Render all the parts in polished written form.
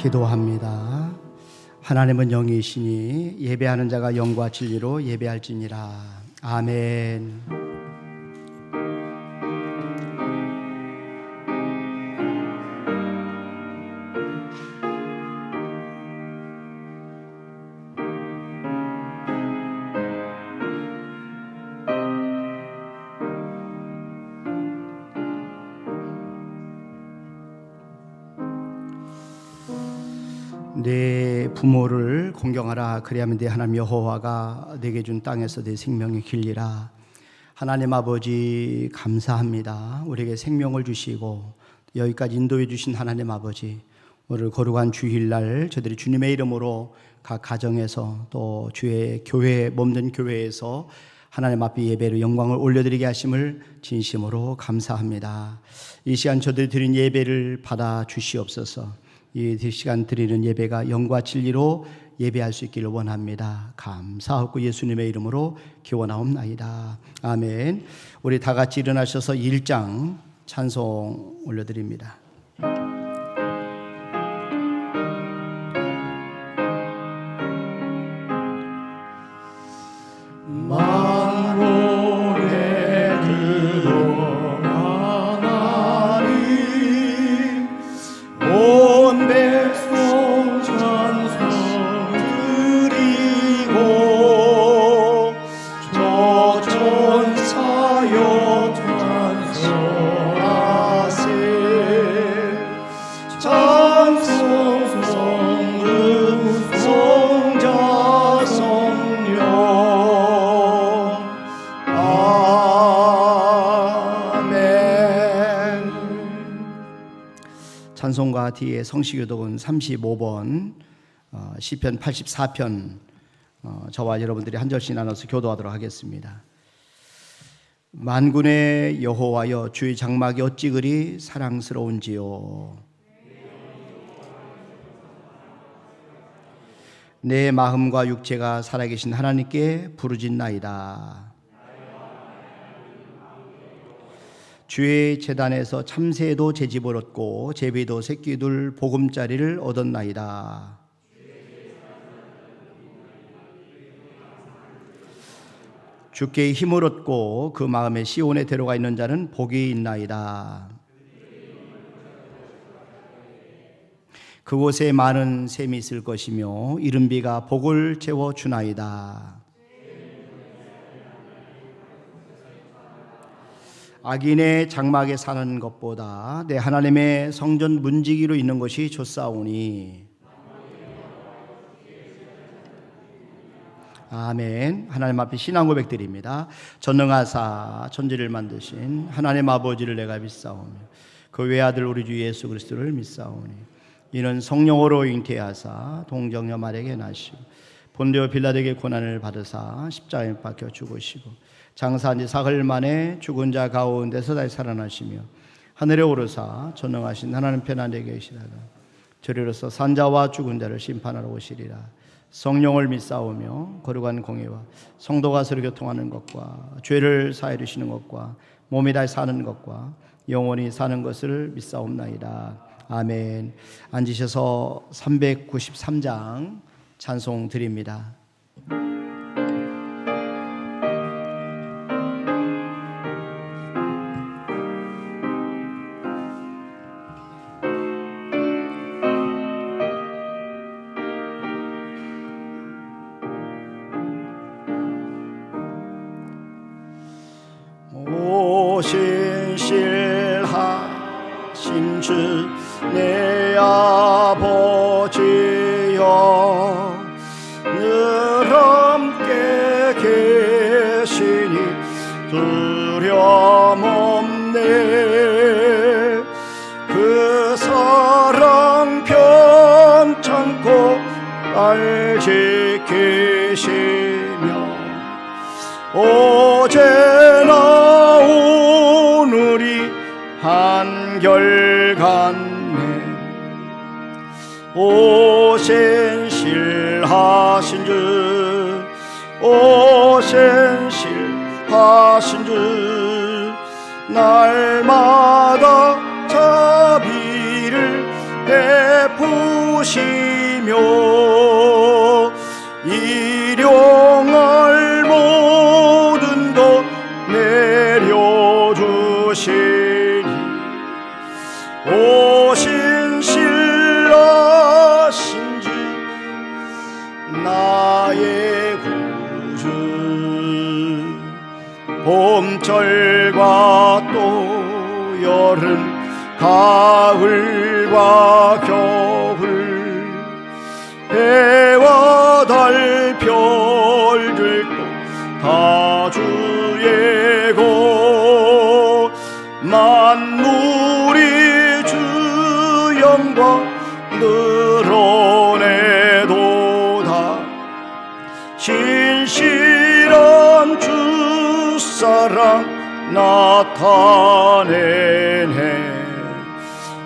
기도합니다. 하나님은 영이시니 예배하는 자가 영과 진리로 예배할지니라. 아멘. 내 부모를 공경하라. 그리하면 내 하나님 여호와가 내게 준 땅에서 내 생명이 길리라. 하나님 아버지 감사합니다. 우리에게 생명을 주시고 여기까지 인도해 주신 하나님 아버지, 오늘 거룩한 주일날 저들이 주님의 이름으로 각 가정에서 또 주의 교회 몸된 교회에서 하나님 앞에 예배로 영광을 올려드리게 하심을 진심으로 감사합니다. 이 시간 저들이 드린 예배를 받아 주시옵소서. 이 시간 드리는 예배가 영과 진리로 예배할 수 있기를 원합니다. 감사하고 예수님의 이름으로 기원하옵나이다. 아멘. 우리 다 같이 일어나셔서 1장 찬송 올려드립니다. 찬송가 뒤에 성시교독은 35번 시편 84편 저와 여러분들이 한 절씩 나눠서 교도하도록 하겠습니다. 만군의 여호와여, 주의 장막이 어찌 그리 사랑스러운지요. 내 마음과 육체가 살아계신 하나님께 부르짖나이다. 주의 제단에서 참새도 제집을 얻고 제비도 새끼둘 보금자리를 얻었나이다. 주께 힘을 얻고 그 마음에 시온에 데려가 있는 자는 복이 있나이다. 그곳에 많은 샘이 있을 것이며 이른비가 복을 채워주나이다. 악인의 장막에 사는 것보다 내 하나님의 성전 문지기로 있는 것이 좋사오니. 아멘. 하나님 앞에 신앙 고백드립니다. 전능하사 천지를 만드신 하나님 아버지를 내가 믿사오며 그 외아들 우리 주 예수 그리스도를 믿사오니 이는 성령으로 잉태하사 동정녀 마리아에게 나시고 본디오 빌라도에게 고난을 받으사 십자가에 박혀 죽으시고 장사한 지 사흘 만에 죽은 자 가운데서 다시 살아나시며 하늘에 오르사 전능하신 하나님 편안에 계시다가 저리로서 산자와 죽은 자를 심판하러 오시리라. 성령을 믿사오며 거룩한 공예와 성도가 서로 교통하는 것과 죄를 사해 주시는 것과 몸이 다시 사는 것과 영원히 사는 것을 믿사옵나이다. 아멘. 앉으셔서 393장 찬송 드립니다. 신실하신 주 내 아버지여, 늘 함께 계시니 두려움 없네. 그 사랑 편찮고 날 지키시며 어제나 오늘이 한결같네. 오신실하신 주, 오신실하신 주, 날마다 자비를 베푸시며 일용할 모든 것 내려주시니 오신실하신 주 나의 구주. 봄철과 또 여름, 가을과 겨울, 해와 달 별들도 다 주의 것. 만물이 주 영광 드러내도다. 신실한 주 사랑 나타내네.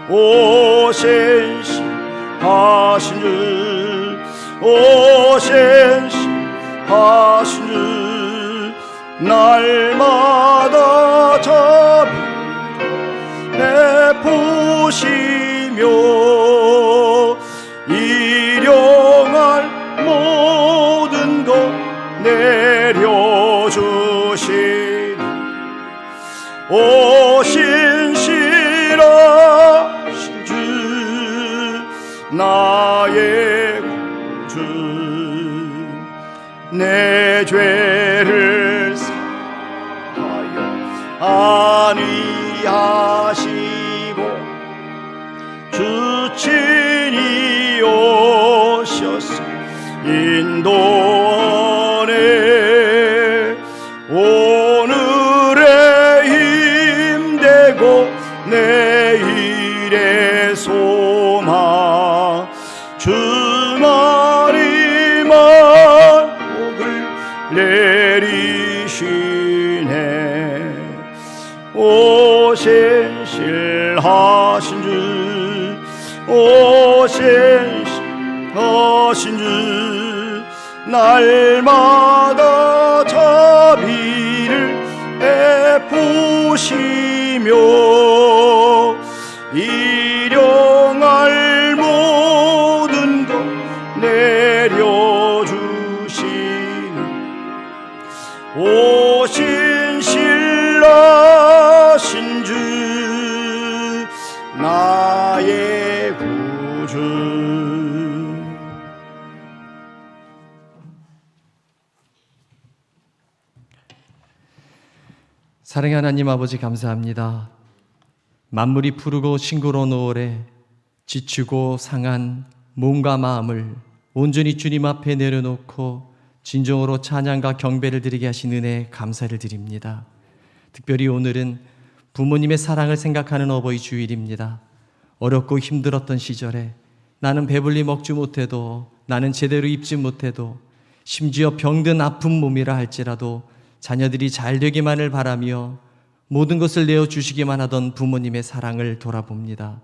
오신실하신 주, 오신실하신 주, 날마다 자비 베푸시며 일용할 모든 것 내려주시니 오신실하신 주 나의 구주. 내 죄를 사하여 안위하시고 주 친히 오셔서 인도하네. 오늘의 힘되고 내일의 소 오신 실하신 주 오신 실하신 주 날마다 자비를 베푸시며 일용할 모든 것 내려주시는 오신 신라신 주 나의 구주. 사랑의 하나님 아버지, 감사합니다. 만물이 푸르고 싱그러운 5월에 지치고 상한 몸과 마음을 온전히 주님 앞에 내려놓고 진정으로 찬양과 경배를 드리게 하신 은혜에 감사를 드립니다. 특별히 오늘은 부모님의 사랑을 생각하는 어버이 주일입니다. 어렵고 힘들었던 시절에 나는 배불리 먹지 못해도, 나는 제대로 입지 못해도, 심지어 병든 아픈 몸이라 할지라도 자녀들이 잘 되기만을 바라며 모든 것을 내어주시기만 하던 부모님의 사랑을 돌아봅니다.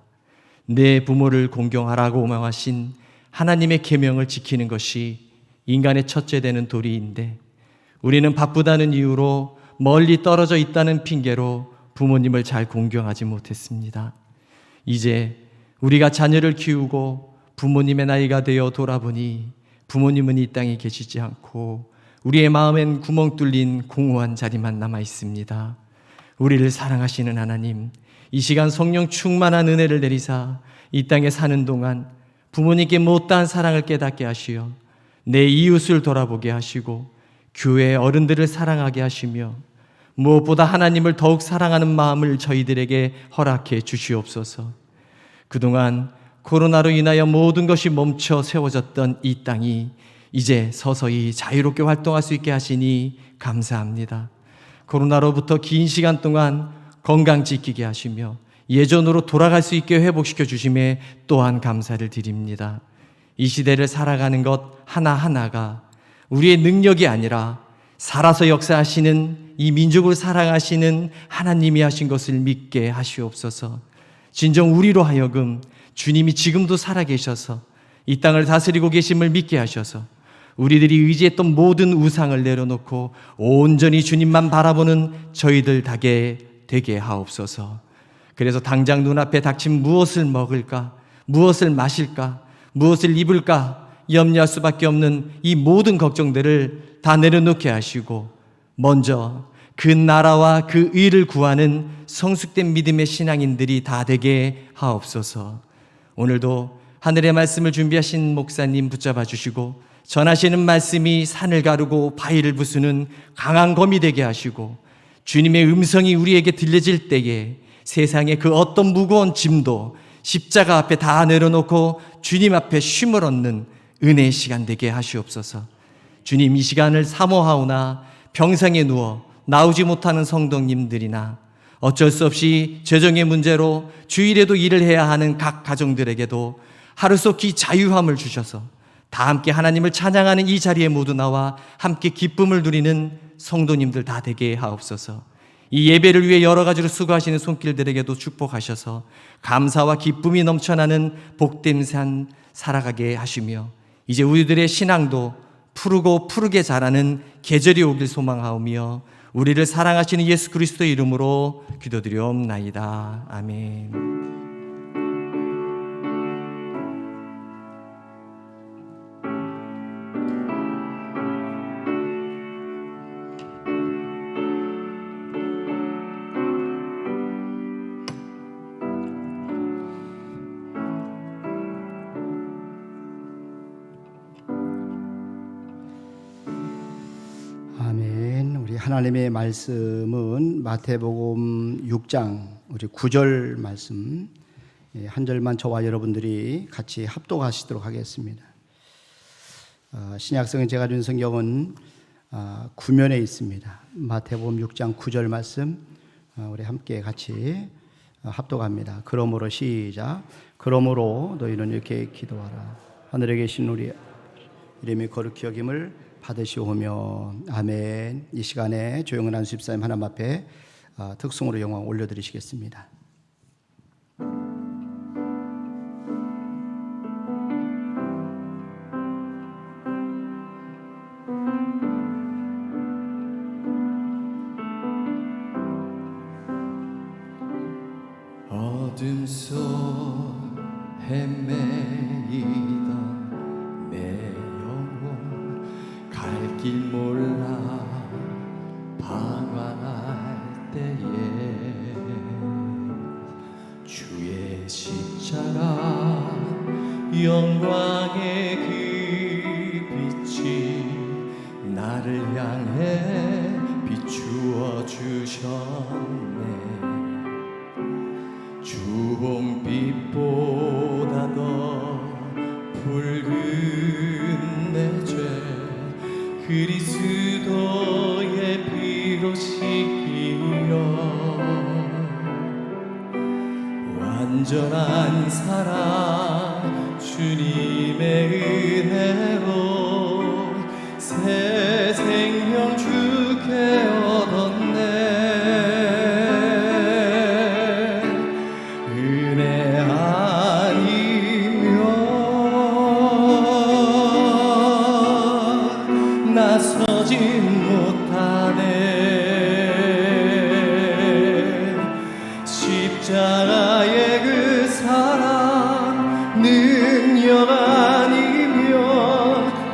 내 부모를 공경하라고 명하신 하나님의 계명을 지키는 것이 인간의 첫째 되는 도리인데, 우리는 바쁘다는 이유로 멀리 떨어져 있다는 핑계로 부모님을 잘 공경하지 못했습니다. 이제 우리가 자녀를 키우고 부모님의 나이가 되어 돌아보니 부모님은 이 땅에 계시지 않고 우리의 마음엔 구멍 뚫린 공허한 자리만 남아 있습니다. 우리를 사랑하시는 하나님, 이 시간 성령 충만한 은혜를 내리사 이 땅에 사는 동안 부모님께 못다한 사랑을 깨닫게 하시어 내 이웃을 돌아보게 하시고 교회의 어른들을 사랑하게 하시며 무엇보다 하나님을 더욱 사랑하는 마음을 저희들에게 허락해 주시옵소서. 그동안 코로나로 인하여 모든 것이 멈춰 세워졌던 이 땅이 이제 서서히 자유롭게 활동할 수 있게 하시니 감사합니다. 코로나로부터 긴 시간 동안 건강 지키게 하시며 예전으로 돌아갈 수 있게 회복시켜 주심에 또한 감사를 드립니다. 이 시대를 살아가는 것 하나하나가 우리의 능력이 아니라 살아서 역사하시는 이 민족을 사랑하시는 하나님이 하신 것을 믿게 하시옵소서. 진정 우리로 하여금 주님이 지금도 살아계셔서 이 땅을 다스리고 계심을 믿게 하셔서 우리들이 의지했던 모든 우상을 내려놓고 온전히 주님만 바라보는 저희들 되게 하옵소서. 그래서 당장 눈앞에 닥친 무엇을 먹을까, 무엇을 마실까, 무엇을 입을까 염려할 수밖에 없는 이 모든 걱정들을 다 내려놓게 하시고 먼저 그 나라와 그 의를 구하는 성숙된 믿음의 신앙인들이 다 되게 하옵소서. 오늘도 하늘의 말씀을 준비하신 목사님 붙잡아 주시고 전하시는 말씀이 산을 가르고 바위를 부수는 강한 검이 되게 하시고 주님의 음성이 우리에게 들려질 때에 세상의 그 어떤 무거운 짐도 십자가 앞에 다 내려놓고 주님 앞에 쉼을 얻는 은혜의 시간 되게 하시옵소서. 주님, 이 시간을 사모하오나 병상에 누워 나오지 못하는 성도님들이나 어쩔 수 없이 재정의 문제로 주일에도 일을 해야 하는 각 가정들에게도 하루속히 자유함을 주셔서 다 함께 하나님을 찬양하는 이 자리에 모두 나와 함께 기쁨을 누리는 성도님들 다 되게 하옵소서. 이 예배를 위해 여러 가지로 수고하시는 손길들에게도 축복하셔서 감사와 기쁨이 넘쳐나는 복된 삶 살아가게 하시며 이제 우리들의 신앙도 푸르고 푸르게 자라는 계절이 오길 소망하오며 우리를 사랑하시는 예수 그리스도의 이름으로 기도드리옵나이다. 아멘. 하나님의 말씀은 마태복음 6장 우리 9절 말씀 한 절만 저와 여러분들이 같이 합독하시도록 하겠습니다. 신약성에 제가 준 성경은 구면에 있습니다. 마태복음 6장 9절 말씀 우리 함께 같이 합독합니다. 그러므로 시작. 그러므로 너희는 이렇게 기도하라. 하늘에 계신 우리 이름이 거룩히 여김을 받으시오며. 아멘. 이 시간에 조영은 안수집사님 하나님 앞에 특송으로 영광 올려드리시겠습니다. 어둠 속 헤매이던 내 영혼 갈 길 몰라 방황할 때에 주의 십자가 영광의 그 빛이 나를 향해 비추어 주셨네. 주홍빛보다 더 붉은 내 죄 그리스도의 피로 씻기어 완전한 사랑 주님의 은혜로 새 생명 주께 얻었네. 나서지 못하네. 십자가의 그 사랑 능력 아니면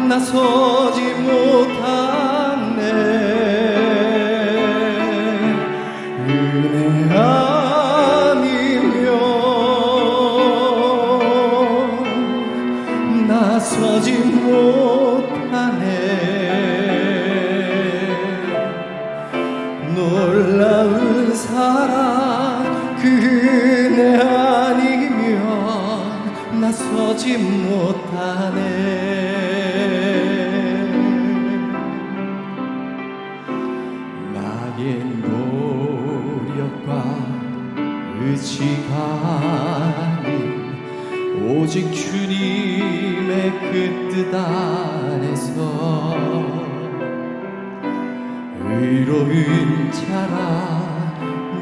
나서지 못하네. 은혜 아니면 나서지 못하네. 놀라운 사랑 그 은혜 아니면 나서지 못하네. 나의 노력과 의지가 아닌 오직 주님의 그 뜻 안에서 의로운 자라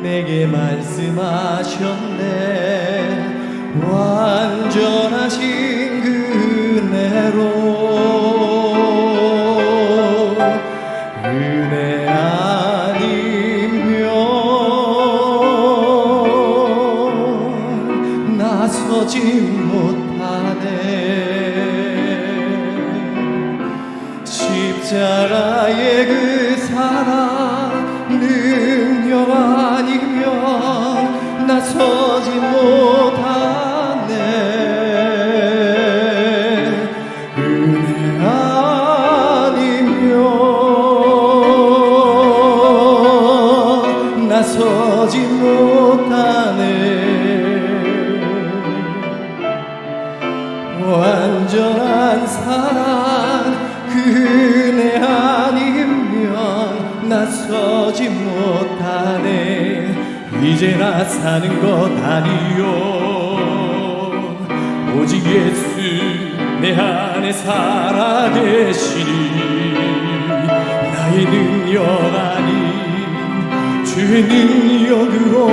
내게 말씀하셨네. 완전하신 그 은혜로 은혜 아니면 나서지 못하네. 십자가의 그 사랑 능력 아니면 나서지 못하네. 은혜 아니면 나서지 못하네. 완전한 사랑 그 은혜 아니면 나서지 못하네. 이제 나 사는 것 아니요 오직 예수 내 안에 살아계시니 나의 능력 아닌 주의 능력으로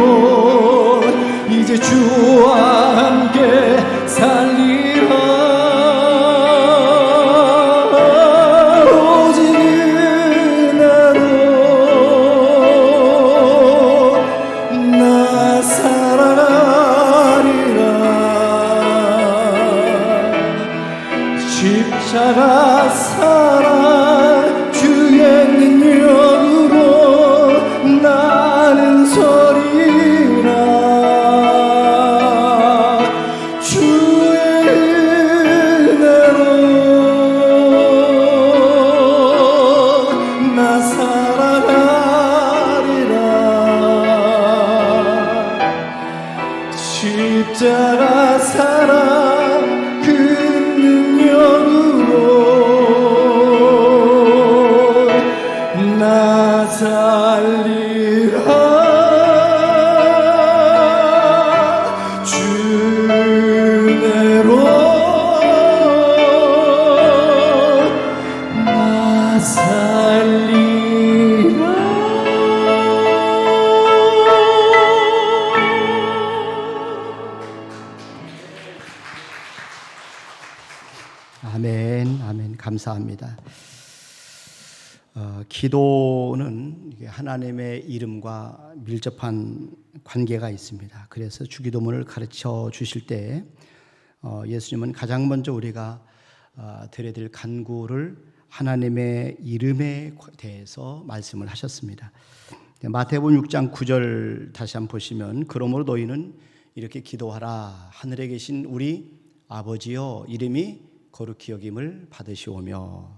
이제 주와 함께 살리라. 십자가 사랑 주의 능력으로 나는 서리라. 주의 은혜로 나 살아가리라. 십자가 사랑 그 능력으로 아멘, 아멘. 감사합니다. 기도는 이게 하나님의 이름과 밀접한 관계가 있습니다. 그래서 주기도문을 가르쳐 주실 때 예수님은 가장 먼저 우리가 드려야 될 간구를 하나님의 이름에 대해서 말씀을 하셨습니다. 마태복음 6장 9절 다시 한번 보시면 그러므로 너희는 이렇게 기도하라. 하늘에 계신 우리 아버지여 이름이 거룩히 여김을 받으시오며.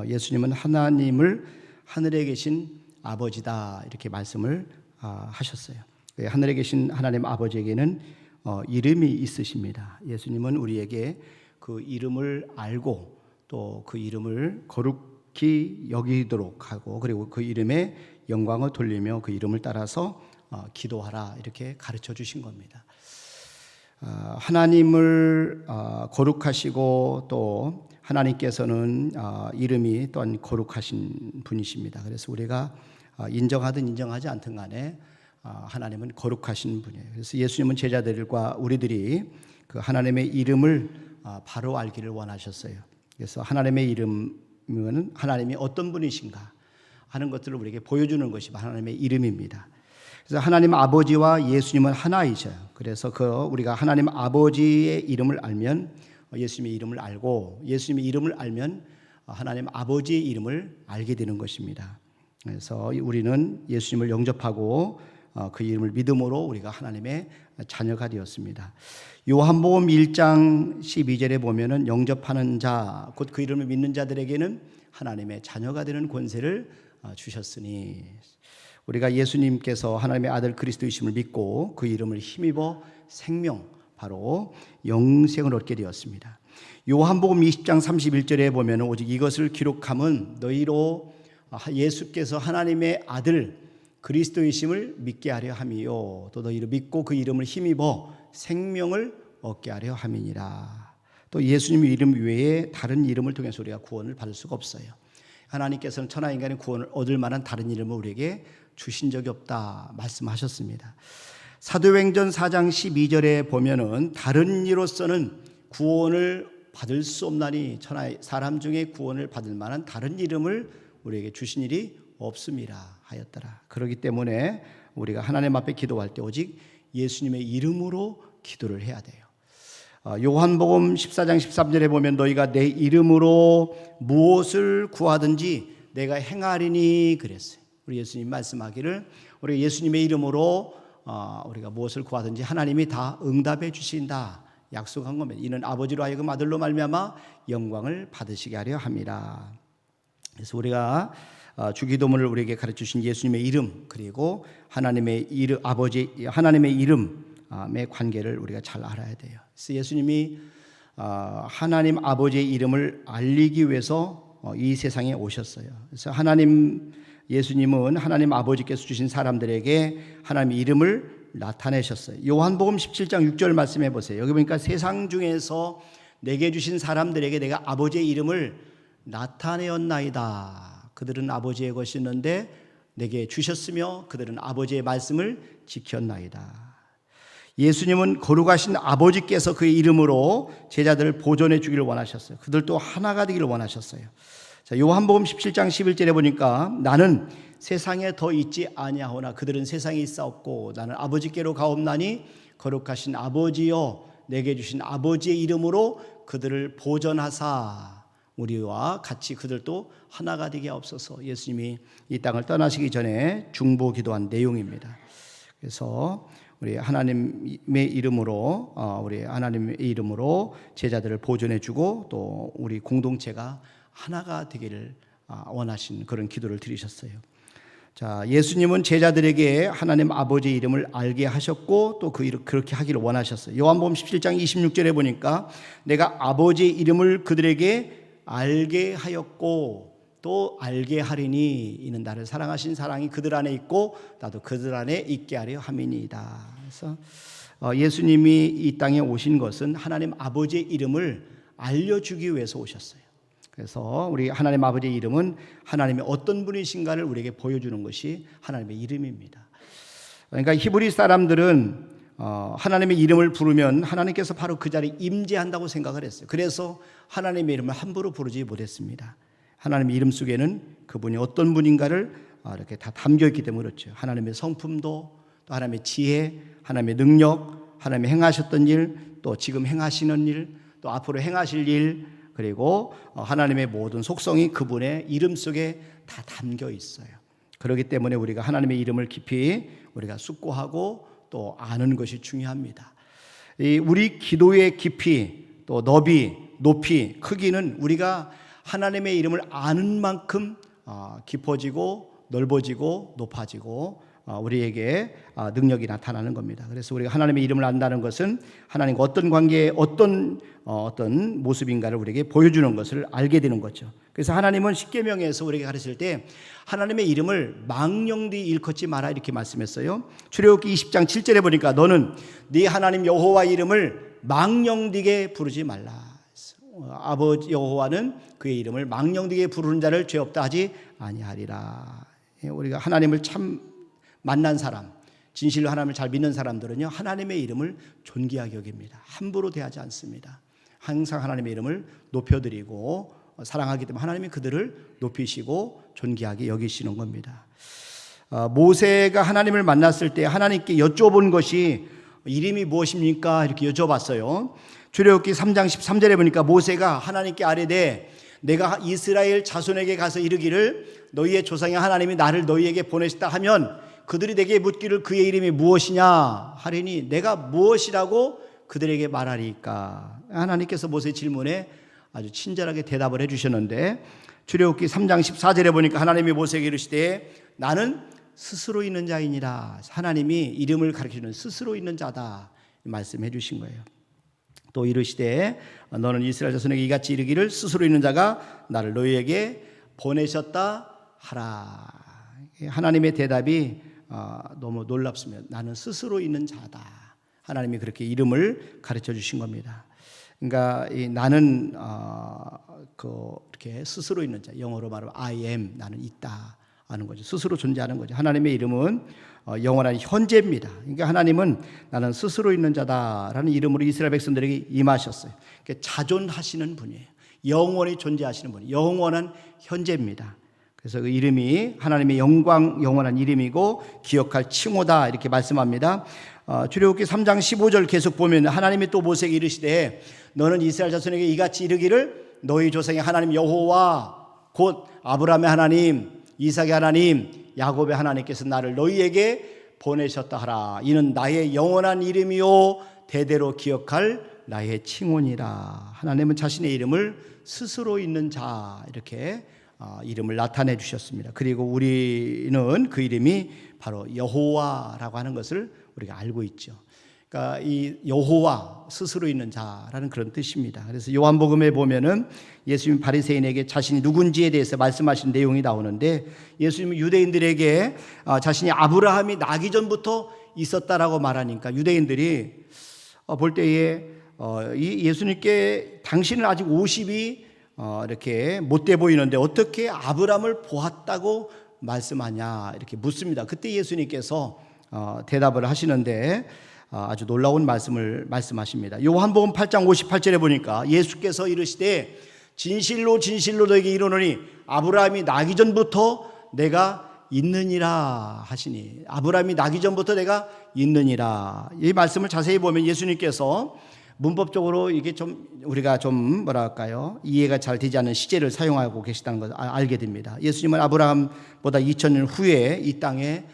예수님은 하나님을 하늘에 계신 아버지다 이렇게 말씀을 하셨어요. 하늘에 계신 하나님 아버지에게는 이름이 있으십니다. 예수님은 우리에게 그 이름을 알고 또 그 이름을 거룩히 여기도록 하고 그리고 그 이름에 영광을 돌리며 그 이름을 따라서 기도하라 이렇게 가르쳐 주신 겁니다. 하나님을 거룩하시고 또 하나님께서는 이름이 또한 거룩하신 분이십니다. 그래서 우리가 인정하든 인정하지 않든 간에 하나님은 거룩하신 분이에요. 그래서 예수님은 제자들과 우리들이 그 하나님의 이름을 바로 알기를 원하셨어요. 그래서 하나님의 이름은 하나님이 어떤 분이신가 하는 것들을 우리에게 보여주는 것이 하나님의 이름입니다. 그래서 하나님 아버지와 예수님은 하나이셔요. 그래서 우리가 하나님 아버지의 이름을 알면 예수님의 이름을 알고 예수님의 이름을 알면 하나님 아버지의 이름을 알게 되는 것입니다. 그래서 우리는 예수님을 영접하고 그 이름을 믿음으로 우리가 하나님의 자녀가 되었습니다. 요한복음 1장 12절에 보면은 영접하는 자, 곧 그 이름을 믿는 자들에게는 하나님의 자녀가 되는 권세를 주셨으니 우리가 예수님께서 하나님의 아들 그리스도이심을 믿고 그 이름을 힘입어 생명 바로 영생을 얻게 되었습니다. 요한복음 20장 31절에 보면 오직 이것을 기록함은 너희로 예수께서 하나님의 아들 그리스도이심을 믿게 하려 함이요 또 너희로 믿고 그 이름을 힘입어 생명을 얻게 하려 함이니라. 또 예수님의 이름 외에 다른 이름을 통해서 우리가 구원을 받을 수가 없어요. 하나님께서는 천하 인간의 구원을 얻을 만한 다른 이름을 우리에게 주신 적이 없다 말씀하셨습니다. 사도행전 4장 12절에 보면은 다른 이로서는 구원을 받을 수 없나니 천하 사람 중에 구원을 받을 만한 다른 이름을 우리에게 주신 일이 없음이라 하였더라. 그렇기 때문에 우리가 하나님 앞에 기도할 때 오직 예수님의 이름으로 기도를 해야 돼요. 요한복음 14장 13절에 보면 너희가 내 이름으로 무엇을 구하든지 내가 행하리니 그랬어요. 우리 예수님 말씀하기를 우리 예수님의 이름으로 우리가 무엇을 구하든지 하나님이 다 응답해 주신다 약속한 겁니다. 이는 아버지로 하여금 아들로 말미암아 영광을 받으시게 하려 함이라. 그래서 우리가 주기도문을 우리에게 가르쳐 주신 예수님의 이름 그리고 하나님의 이름 아버지 하나님의 이름의 관계를 우리가 잘 알아야 돼요. 그래서 예수님이 하나님 아버지의 이름을 알리기 위해서 이 세상에 오셨어요. 그래서 예수님은 하나님 아버지께서 주신 사람들에게 하나님의 이름을 나타내셨어요. 요한복음 17장 6절 말씀해 보세요. 여기 보니까 세상 중에서 내게 주신 사람들에게 내가 아버지의 이름을 나타내었나이다. 그들은 아버지의 것이었는데 내게 주셨으며 그들은 아버지의 말씀을 지켰나이다. 예수님은 거룩하신 아버지께서 그의 이름으로 제자들을 보존해 주기를 원하셨어요. 그들도 하나가 되기를 원하셨어요. 자, 요한복음 17장 11절에 보니까 나는 세상에 더 있지 아니하오나 그들은 세상에 있사옵고 나는 아버지께로 가옵나니 거룩하신 아버지여 내게 주신 아버지의 이름으로 그들을 보존하사 우리와 같이 그들도 하나가 되게 하옵소서. 예수님이 이 땅을 떠나시기 전에 중보 기도한 내용입니다. 그래서 우리 하나님의 이름으로 제자들을 보존해주고 또 우리 공동체가 하나가 되기를 원하신 그런 기도를 드리셨어요. 자, 예수님은 제자들에게 하나님 아버지의 이름을 알게 하셨고 또 그렇게 하기를 원하셨어요. 요한복음 17장 26절에 보니까 내가 아버지의 이름을 그들에게 알게 하였고 또 알게 하리니 이는 나를 사랑하신 사랑이 그들 안에 있고 나도 그들 안에 있게 하려 함이니이다. 그래서 예수님이 이 땅에 오신 것은 하나님 아버지의 이름을 알려주기 위해서 오셨어요. 그래서 우리 하나님 아버지의 이름은 하나님이 어떤 분이신가를 우리에게 보여주는 것이 하나님의 이름입니다. 그러니까 히브리 사람들은 하나님의 이름을 부르면 하나님께서 바로 그 자리에 임재한다고 생각을 했어요. 그래서 하나님의 이름을 함부로 부르지 못했습니다. 하나님의 이름 속에는 그분이 어떤 분인가를 이렇게 다 담겨 있기 때문에 그렇죠. 하나님의 성품도, 또 하나님의 지혜, 하나님의 능력, 하나님이 행하셨던 일, 또 지금 행하시는 일, 또 앞으로 행하실 일, 그리고 하나님의 모든 속성이 그분의 이름 속에 다 담겨 있어요. 그렇기 때문에 우리가 하나님의 이름을 깊이 우리가 숙고하고 또 아는 것이 중요합니다. 우리 기도의 깊이, 또 너비, 높이, 크기는 우리가 하나님의 이름을 아는 만큼 깊어지고 넓어지고 높아지고 우리에게 능력이 나타나는 겁니다. 그래서 우리가 하나님의 이름을 안다는 것은 하나님과 어떤 관계에 어떤 모습인가를 우리에게 보여주는 것을 알게 되는 거죠. 그래서 하나님은 십계명에서 우리에게 가르칠 때 하나님의 이름을 망령되이 일컫지 마라 이렇게 말씀했어요. 출애굽기 20장 7절에 보니까 너는 네 하나님 여호와 이름을 망령되게 부르지 말라. 아버지 여호와는 그의 이름을 망령되게 부르는 자를 죄 없다 하지 아니하리라. 우리가 하나님을 참 만난 사람, 진실로 하나님을 잘 믿는 사람들은요, 하나님의 이름을 존귀하게 여깁니다. 함부로 대하지 않습니다. 항상 하나님의 이름을 높여드리고 사랑하기 때문에 하나님이 그들을 높이시고 존귀하게 여기시는 겁니다. 모세가 하나님을 만났을 때 하나님께 여쭤본 것이 이름이 무엇입니까? 이렇게 여쭤봤어요. 출애굽기 3장 13절에 보니까 모세가 하나님께 아뢰되 내가 이스라엘 자손에게 가서 이르기를 너희의 조상의 하나님이 나를 너희에게 보내셨다 하면 그들이 내게 묻기를 그의 이름이 무엇이냐 하리니 내가 무엇이라고 그들에게 말하리까. 하나님께서 모세의 질문에 아주 친절하게 대답을 해주셨는데 출애굽기 3장 14절에 보니까 하나님이 모세에게 이르시되 나는 스스로 있는 자이니라. 하나님이 이름을 가르치는 스스로 있는 자다 말씀해 주신 거예요. 또 이르시되 너는 이스라엘 자손에게 이같이 이르기를 스스로 있는 자가 나를 너희에게 보내셨다 하라. 하나님의 대답이 너무 놀랍습니다. 나는 스스로 있는 자다. 하나님이 그렇게 이름을 가르쳐 주신 겁니다. 그러니까 나는 이렇게 스스로 있는 자, 영어로 말하면 I am, 나는 있다 하는 거죠. 스스로 존재하는 거죠. 하나님의 이름은 영원한 현재입니다. 그러니까 하나님은 나는 스스로 있는 자다라는 이름으로 이스라엘 백성들에게 임하셨어요. 그러니까 자존하시는 분이에요. 영원히 존재하시는 분, 영원한 현재입니다. 그래서 그 이름이 하나님의 영원한 이름이고 기억할 칭호다 이렇게 말씀합니다. 출애굽기 3장 15절 계속 보면 하나님이 또 모세에게 이르시되 너는 이스라엘 자손에게 이같이 이르기를 너희 조상의 하나님 여호와 곧 아브라함의 하나님, 이삭의 하나님, 야곱의 하나님께서 나를 너희에게 보내셨다 하라. 이는 나의 영원한 이름이요 대대로 기억할 나의 칭호니라. 하나님은 자신의 이름을 스스로 있는 자 이렇게 이름을 나타내 주셨습니다. 그리고 우리는 그 이름이 바로 여호와라고 하는 것을 우리가 알고 있죠. 그러니까 이 여호와 스스로 있는 자라는 그런 뜻입니다. 그래서 요한복음에 보면은 예수님 바리새인에게 자신이 누군지에 대해서 말씀하신 내용이 나오는데 예수님은 유대인들에게 자신이 아브라함이 나기 전부터 있었다라고 말하니까 유대인들이 볼 때에 이 예수님께 당신은 아직 50이 이렇게 못돼 보이는데 어떻게 아브라함을 보았다고 말씀하냐 이렇게 묻습니다. 그때 예수님께서 대답을 하시는데 아주 놀라운 말씀을 말씀하십니다. 요한복음 8장 58절에 보니까 예수께서 이르시되 진실로 진실로 너에게 이르노니 아브라함이 나기 전부터 내가 있느니라 하시니 아브라함이 나기 전부터 내가 있느니라. 이 말씀을 자세히 보면 예수님께서 문법적으로 이게 좀 우리가 좀 뭐랄까요 이해가 잘 되지 않는 시제를 사용하고 계시다는 것을 알게 됩니다. 예수님은 아브라함보다 2000년 후에 이 땅에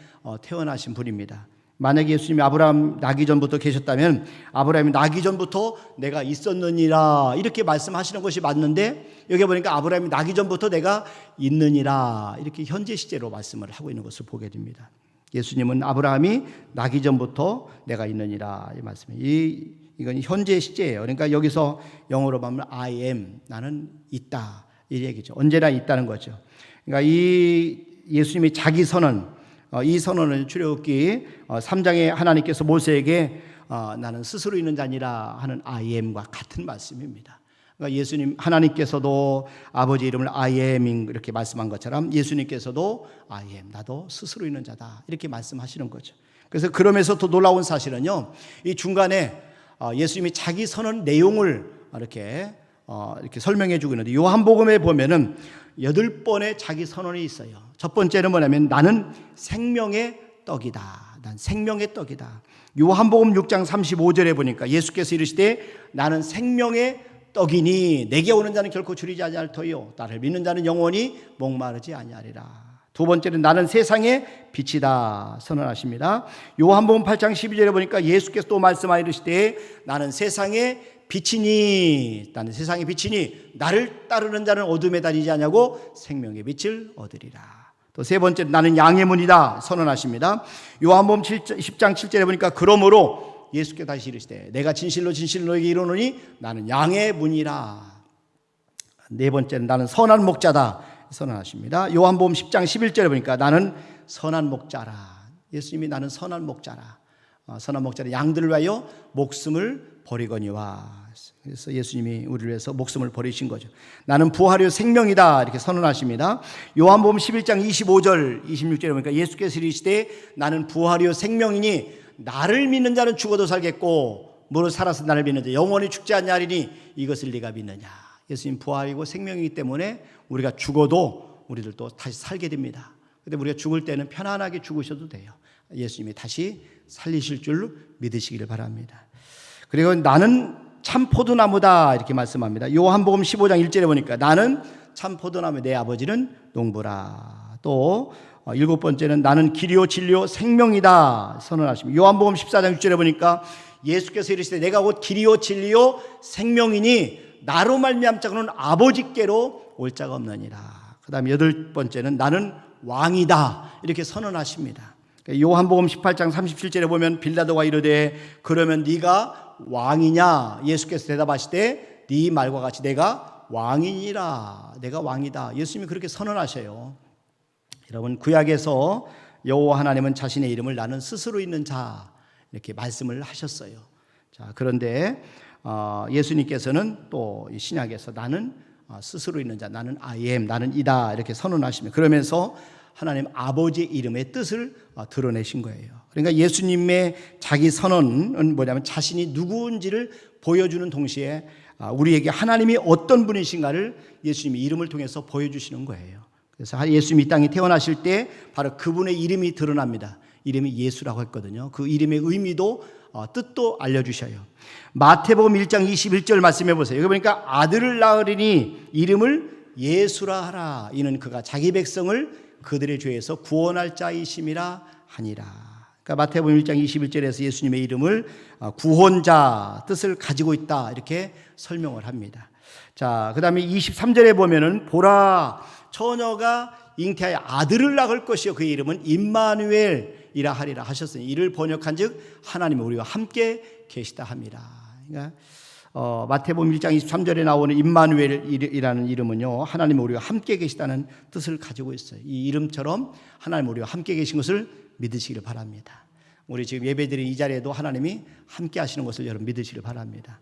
태어나신 분입니다. 만약에 예수님이 아브라함 나기 전부터 계셨다면 아브라함이 나기 전부터 내가 있었느니라 이렇게 말씀하시는 것이 맞는데 여기 보니까 아브라함이 나기 전부터 내가 있느니라 이렇게 현재 시제로 말씀을 하고 있는 것을 보게 됩니다. 예수님은 아브라함이 나기 전부터 내가 있느니라 이 말씀이에요. 이건 현재 시제예요. 그러니까 여기서 영어로 보면 I am, 나는 있다 이 얘기죠. 언제나 있다는 거죠. 그러니까 이 예수님이 자기 선언 이 선언은 출애굽기 3장에 하나님께서 모세에게 나는 스스로 있는 자니라 하는 I am과 같은 말씀입니다. 그러니까 예수님 하나님께서도 아버지 이름을 I am 이렇게 말씀한 것처럼 예수님께서도 I am 나도 스스로 있는 자다 이렇게 말씀하시는 거죠. 그래서 그러면서 또 놀라운 사실은요, 이 중간에 예수님이 자기 선언 내용을 이렇게 설명해 주고 있는데, 요한복음에 보면은 8번의 자기 선언이 있어요. 첫 번째는 뭐냐면 나는 생명의 떡이다. 난 생명의 떡이다. 요한복음 6장 35절에 보니까 예수께서 이르시되 나는 생명의 떡이니 내게 오는 자는 결코 줄이지 아니할 터요 나를 믿는 자는 영원히 목마르지 아니하리라. 두 번째는 나는 세상의 빛이다 선언하십니다. 요한복음 8장 12절에 보니까 예수께서 또 말씀하시되 나는 세상의 빛이니, 나는 세상의 빛이니 나를 따르는 자는 어둠에 다니지 아니하고 생명의 빛을 얻으리라. 또 세 번째 나는 양의 문이다 선언하십니다. 요한복음 10장 7절에 보니까 그러므로 예수께서 다시 이르시되 내가 진실로 진실로 너에게 이르노니 나는 양의 문이라. 네 번째는 나는 선한 목자다 선언하십니다. 요한복음 10장 11절에 보니까 나는 선한 목자라. 예수님이 나는 선한 목자라. 선한 목자는 양들을 위하여 목숨을 버리거니와. 그래서 예수님이 우리를 위해서 목숨을 버리신 거죠. 나는 부활이요 생명이다 이렇게 선언하십니다. 요한복음 11장 25절 26절에 보니까 예수께서 이르시되 나는 부활이요 생명이니 나를 믿는 자는 죽어도 살겠고 무릇 살아서 나를 믿는 자 영원히 죽지 아니하리니 이것을 네가 믿느냐. 예수님 부활이고 생명이기 때문에 우리가 죽어도 우리들도 다시 살게 됩니다. 그런데 우리가 죽을 때는 편안하게 죽으셔도 돼요. 예수님이 다시 살리실 줄 믿으시기를 바랍니다. 그리고 나는 참 포도나무다 이렇게 말씀합니다. 요한복음 15장 1절에 보니까 나는 참 포도나무 내 아버지는 농부라. 또 일곱 번째는 나는 길이요 진리요 생명이다 선언하십니다. 요한복음 14장 6절에 보니까 예수께서 이르시되 내가 곧 길이요 진리요 생명이니 나로 말미암지 않고는 아버지께로 올 자가 없느니라. 그 다음에 여덟 번째는 나는 왕이다 이렇게 선언하십니다. 요한복음 18장 37절에 보면 빌라도가 이르되 그러면 네가 왕이냐. 예수께서 대답하시되 네 말과 같이 내가 왕이니라. 내가 왕이다. 예수님이 그렇게 선언하셔요. 여러분 구약에서 여호와 하나님은 자신의 이름을 나는 스스로 있는 자 이렇게 말씀을 하셨어요. 자, 그런데 예수님께서는 또 신약에서 나는 스스로 있는 자, 나는 I am, 나는 이다 이렇게 선언하시며 그러면서 하나님 아버지의 이름의 뜻을 드러내신 거예요. 그러니까 예수님의 자기 선언은 뭐냐면 자신이 누구인지를 보여주는 동시에 우리에게 하나님이 어떤 분이신가를 예수님의 이름을 통해서 보여주시는 거예요. 그래서 예수님이 이 땅에 태어나실 때 바로 그분의 이름이 드러납니다. 이름이 예수라고 했거든요. 그 이름의 의미도 뜻도 알려주셔요. 마태복음 1장 21절 말씀해 보세요. 여기 보니까 아들을 낳으리니 이름을 예수라 하라. 이는 그가 자기 백성을 그들의 죄에서 구원할 자이심이라 하니라. 그러니까 마태복음 1장 21절에서 예수님의 이름을 구원자 뜻을 가지고 있다 이렇게 설명을 합니다. 자, 그다음에 23절에 보면은 보라 처녀가 잉태하여 아들을 낳을 것이요 그의 이름은 임마누엘이라 하리라 하셨으니 이를 번역한즉 하나님은 우리와 함께 계시다 함이라. 그러니까 마태복음 1장 23절에 나오는 임마누엘이라는 이름은요 하나님은 우리와 함께 계시다는 뜻을 가지고 있어요. 이 이름처럼 하나님은 우리와 함께 계신 것을 믿으시기를 바랍니다. 우리 지금 예배드린 이 자리에도 하나님이 함께 하시는 것을 여러분 믿으시기를 바랍니다.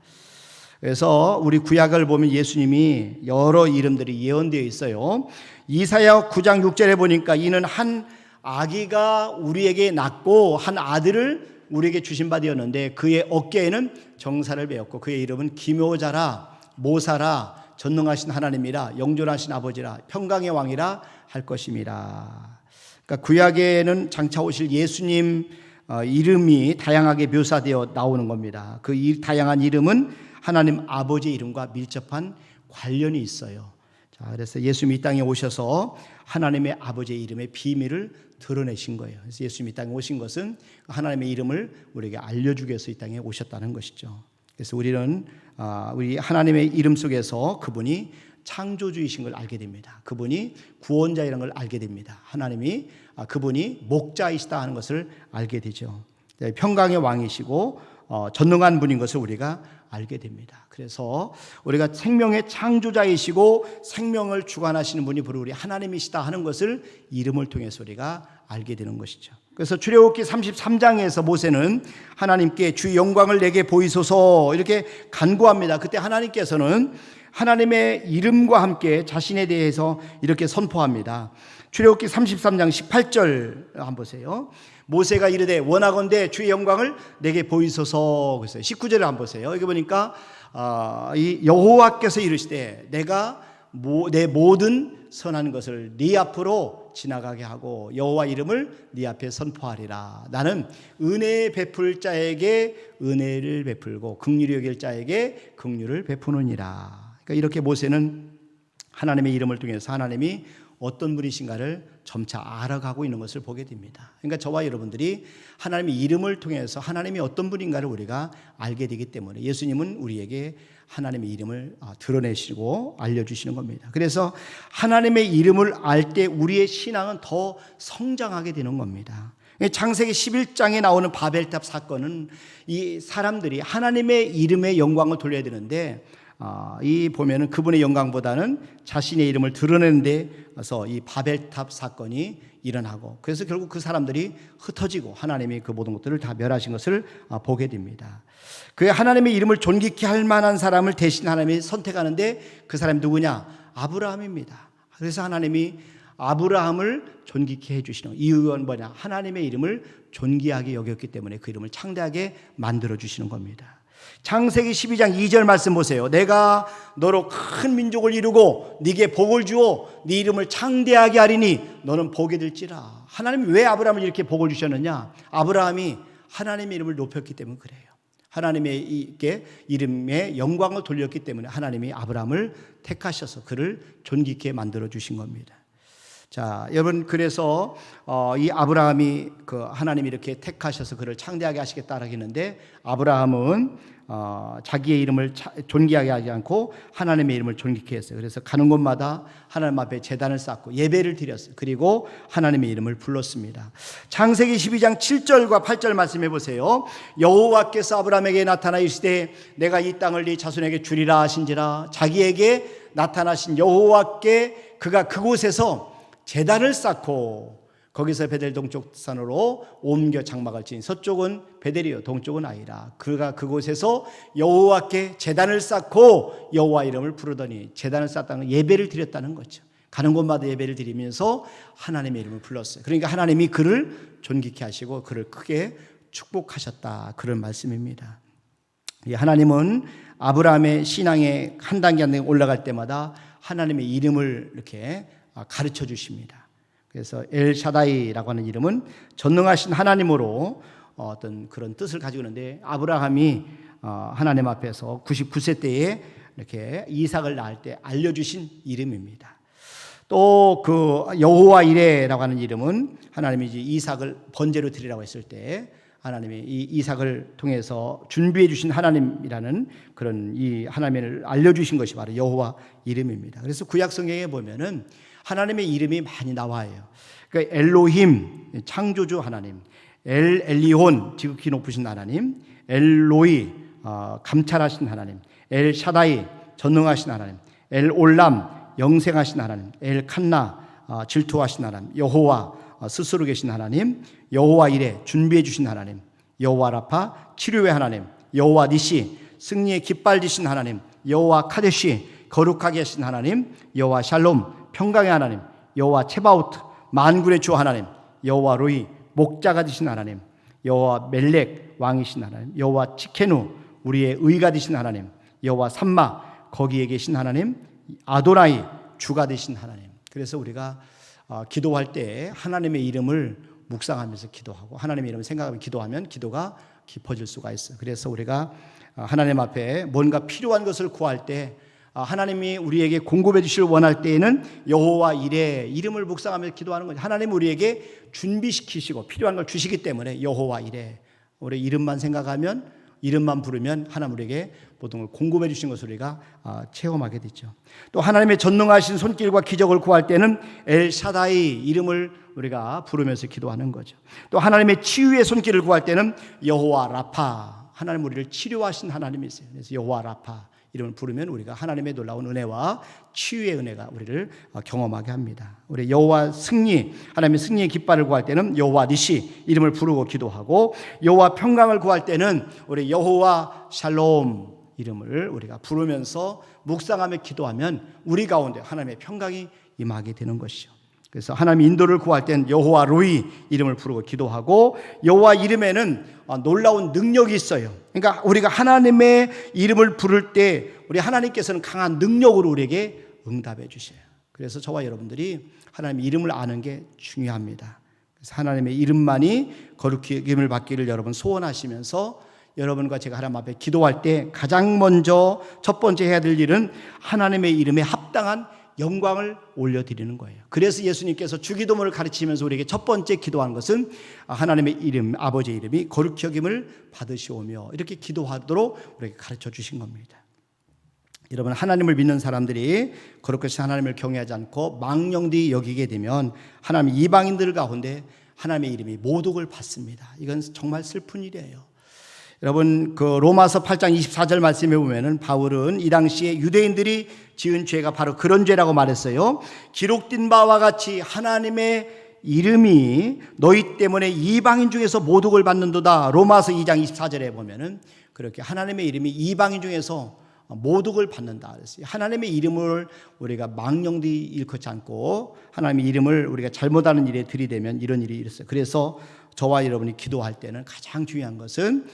그래서 우리 구약을 보면 예수님이 여러 이름들이 예언되어 있어요. 이사야 9장 6절에 보니까 이는 한 아기가 우리에게 낳고 한 아들을 우리에게 주신 바 되었는데 그의 어깨에는 정사를 베었고 그의 이름은 기묘자라 모사라 전능하신 하나님이라 영존하신 아버지라 평강의 왕이라 할 것임이라. 그러니까 구약에는 장차 오실 예수님 이름이 다양하게 묘사되어 나오는 겁니다. 그 다양한 이름은 하나님 아버지의 이름과 밀접한 관련이 있어요. 자, 그래서 예수님이 이 땅에 오셔서 하나님의 아버지의 이름의 비밀을 드러내신 거예요. 그래서 예수님이 이 땅에 오신 것은 하나님의 이름을 우리에게 알려주기 위해서 이 땅에 오셨다는 것이죠. 그래서 우리는 우리 하나님의 이름 속에서 그분이 창조주이신 걸 알게 됩니다. 그분이 구원자이라는 걸 알게 됩니다. 하나님이 그분이 목자이시다 하는 것을 알게 되죠. 평강의 왕이시고 전능한 분인 것을 우리가 알게 됩니다. 그래서 우리가 생명의 창조자이시고 생명을 주관하시는 분이 바로 우리 하나님이시다 하는 것을 이름을 통해서 우리가 알게 되는 것이죠. 그래서 출애굽기 33장에서 모세는 하나님께 주의 영광을 내게 보이소서 이렇게 간구합니다. 그때 하나님께서는 하나님의 이름과 함께 자신에 대해서 이렇게 선포합니다. 출애굽기 33장 18절 한번 보세요. 모세가 이르되 원하건대 주의 영광을 내게 보이소서. 그랬어요. 19절을 한번 보세요. 여기 보니까 이 여호와께서 이르시되 내가 내 모든 선한 것을 네 앞으로 지나가게 하고 여호와 이름을 네 앞에 선포하리라. 나는 은혜 베풀 자에게 은혜를 베풀고 긍휼히 여길 자에게 긍휼을 베푸느니라. 그러니까 이렇게 모세는 하나님의 이름을 통해서 하나님이 어떤 분이신가를 점차 알아가고 있는 것을 보게 됩니다. 그러니까 저와 여러분들이 하나님의 이름을 통해서 하나님이 어떤 분인가를 우리가 알게 되기 때문에 예수님은 우리에게 하나님의 이름을 드러내시고 알려주시는 겁니다. 그래서 하나님의 이름을 알 때 우리의 신앙은 더 성장하게 되는 겁니다. 창세기 11장에 나오는 바벨탑 사건은 이 사람들이 하나님의 이름의 영광을 돌려야 되는데 이 보면은 그분의 영광보다는 자신의 이름을 드러내는 데서 이 바벨탑 사건이 일어나고 그래서 결국 그 사람들이 흩어지고 하나님이 그 모든 것들을 다 멸하신 것을 보게 됩니다. 그 하나님의 이름을 존귀케 할 만한 사람을 대신 하나님이 선택하는데 그 사람이 누구냐? 아브라함입니다. 그래서 하나님이 아브라함을 존귀케 해주시는 이유는 뭐냐? 하나님의 이름을 존귀하게 여겼기 때문에 그 이름을 창대하게 만들어주시는 겁니다. 창세기 12장 2절 말씀 보세요. 내가 너로 큰 민족을 이루고 네게 복을 주어 네 이름을 창대하게 하리니 너는 복이 될지라. 하나님이 왜 아브라함을 이렇게 복을 주셨느냐? 아브라함이 하나님의 이름을 높였기 때문에 그래요. 하나님의 이름에 영광을 돌렸기 때문에 하나님이 아브라함을 택하셔서 그를 존귀케 만들어 주신 겁니다. 자, 여러분 그래서 이 아브라함이 그 하나님이 이렇게 택하셔서 그를 창대하게 하시겠다라고 했는데 아브라함은 자기의 이름을 존귀하게 하지 않고 하나님의 이름을 존귀케 했어요. 그래서 가는 곳마다 하나님 앞에 제단을 쌓고 예배를 드렸어요. 그리고 하나님의 이름을 불렀습니다. 창세기 12장 7절과 8절 말씀해 보세요. 여호와께서 아브라함에게 나타나 이르시되 내가 이 땅을 네 자손에게 주리라 하신지라. 자기에게 나타나신 여호와께 그가 그곳에서 제단을 쌓고 거기서 베델 동쪽 산으로 옮겨 장막을 지니 서쪽은 베델이요 동쪽은 아이라. 그가 그곳에서 여호와께 제단을 쌓고 여호와 이름을 부르더니 제단을 쌓다는 건 예배를 드렸다는 거죠. 가는 곳마다 예배를 드리면서 하나님의 이름을 불렀어요. 그러니까 하나님이 그를 존귀케 하시고 그를 크게 축복하셨다 그런 말씀입니다. 하나님은 아브라함의 신앙의 한 단계 한 단계 올라갈 때마다 하나님의 이름을 이렇게 가르쳐 주십니다. 그래서 엘샤다이라고 하는 이름은 전능하신 하나님으로 어떤 그런 뜻을 가지고 있는데 아브라함이 하나님 앞에서 99세 때에 이렇게 이삭을 낳을 때 알려주신 이름입니다. 또 그 여호와 이레라고 하는 이름은 하나님이 이제 이삭을 번제로 드리라고 했을 때 하나님이 이 이삭을 통해서 준비해 주신 하나님이라는 그런 이 하나님을 알려주신 것이 바로 여호와 이름입니다. 그래서 구약 성경에 보면은 하나님의 이름이 많이 나와요. 그러니까 엘로힘 창조주 하나님, 엘리온 지극히 높으신 하나님, 엘로이 감찰하신 하나님, 엘샤다이 전능하신 하나님, 엘올람 영생하신 하나님, 엘칸나 질투하신 하나님, 여호와 스스로 계신 하나님, 여호와 이레 준비해 주신 하나님, 여호와 라파 치료의 하나님, 여호와 니시 승리의 깃발 지신 하나님, 여호와 카데시 거룩하게 하신 하나님, 여호와 샬롬 평강의 하나님, 여호와 체바우트 만군의 주 하나님, 여호와 로이 목자가 되신 하나님, 여호와 멜렉 왕이신 하나님, 여호와 치케누 우리의 의가 되신 하나님, 여호와 삼마 거기에 계신 하나님, 아도나이 주가 되신 하나님. 그래서 우리가 기도할 때 하나님의 이름을 묵상하면서 기도하고 하나님의 이름을 생각하며 기도하면 기도가 깊어질 수가 있어요. 그래서 우리가 하나님 앞에 뭔가 필요한 것을 구할 때 하나님이 우리에게 공급해 주실 원할 때에는 여호와 이레 이름을 묵상하면서 기도하는 거죠. 하나님 우리에게 준비시키시고 필요한 걸 주시기 때문에 여호와 이레 우리 이름만 생각하면 이름만 부르면 하나님 우리에게 모든 걸 공급해 주신 것을 우리가 체험하게 되죠. 또 하나님의 전능하신 손길과 기적을 구할 때는 엘샤다이 이름을 우리가 부르면서 기도하는 거죠. 또 하나님의 치유의 손길을 구할 때는 여호와 라파 하나님 우리를 치료하신 하나님이세요. 그래서 여호와 라파 이름을 부르면 우리가 하나님의 놀라운 은혜와 치유의 은혜가 우리를 경험하게 합니다. 우리 여호와 승리, 하나님의 승리의 깃발을 구할 때는 여호와 니시 이름을 부르고 기도하고 여호와 평강을 구할 때는 우리 여호와 샬롬 이름을 우리가 부르면서 묵상하며 기도하면 우리 가운데 하나님의 평강이 임하게 되는 것이죠. 그래서 하나님 인도를 구할 땐 여호와 로이 이름을 부르고 기도하고, 여호와 이름에는 놀라운 능력이 있어요. 그러니까 우리가 하나님의 이름을 부를 때 우리 하나님께서는 강한 능력으로 우리에게 응답해 주셔요. 그래서 저와 여러분들이 하나님의 이름을 아는 게 중요합니다. 그래서 하나님의 이름만이 거룩힘을 받기를 여러분 소원하시면서, 여러분과 제가 하나님 앞에 기도할 때 가장 먼저 첫 번째 해야 될 일은 하나님의 이름에 합당한 영광을 올려드리는 거예요. 그래서 예수님께서 주기도문을 가르치면서 우리에게 첫 번째 기도하는 것은 하나님의 이름, 아버지의 이름이 거룩히 여김을 받으시오며, 이렇게 기도하도록 우리에게 가르쳐 주신 겁니다. 여러분, 하나님을 믿는 사람들이 거룩하신 하나님을 경외하지 않고 망령되이 여기게 되면 하나님 이방인들 가운데 하나님의 이름이 모독을 받습니다. 이건 정말 슬픈 일이에요. 여러분, 그 로마서 8장 24절 말씀에 보면은 바울은 이 당시에 유대인들이 지은 죄가 바로 그런 죄라고 말했어요. 기록된 바와 같이 하나님의 이름이 너희 때문에 이방인 중에서 모독을 받는도다. 로마서 2장 24절에 보면은 그렇게 하나님의 이름이 이방인 중에서 모독을 받는다 그랬어요. 하나님의 이름을 우리가 망령되이 일컫지 않고 하나님의 이름을 우리가 잘못하는 일에 들이대면 이런 일이 있어요. 그래서 저와 여러분이 기도할 때는 가장 중요한 것은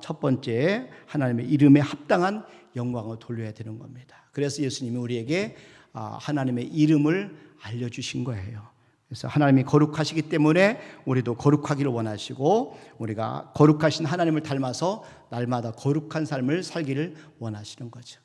첫 번째 하나님의 이름에 합당한 영광을 돌려야 되는 겁니다. 그래서 예수님이 우리에게 하나님의 이름을 알려주신 거예요. 그래서 하나님이 거룩하시기 때문에 우리도 거룩하기를 원하시고, 우리가 거룩하신 하나님을 닮아서 날마다 거룩한 삶을 살기를 원하시는 거죠.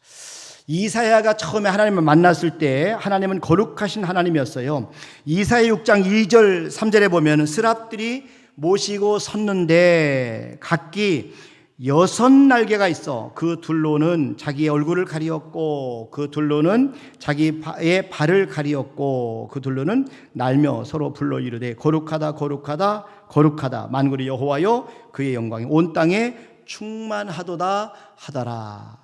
이사야가 처음에 하나님을 만났을 때 하나님은 거룩하신 하나님이었어요. 이사야 6장 2절 3절에 보면 스랍들이 모시고 섰는데 각기 6날개가 있어 그 둘로는 자기의 얼굴을 가리었고 그 둘로는 자기의 발을 가리었고 그 둘로는 날며 서로 불러 이르되 거룩하다 거룩하다 거룩하다 만군의 여호와여 그의 영광이 온 땅에 충만하도다 하더라.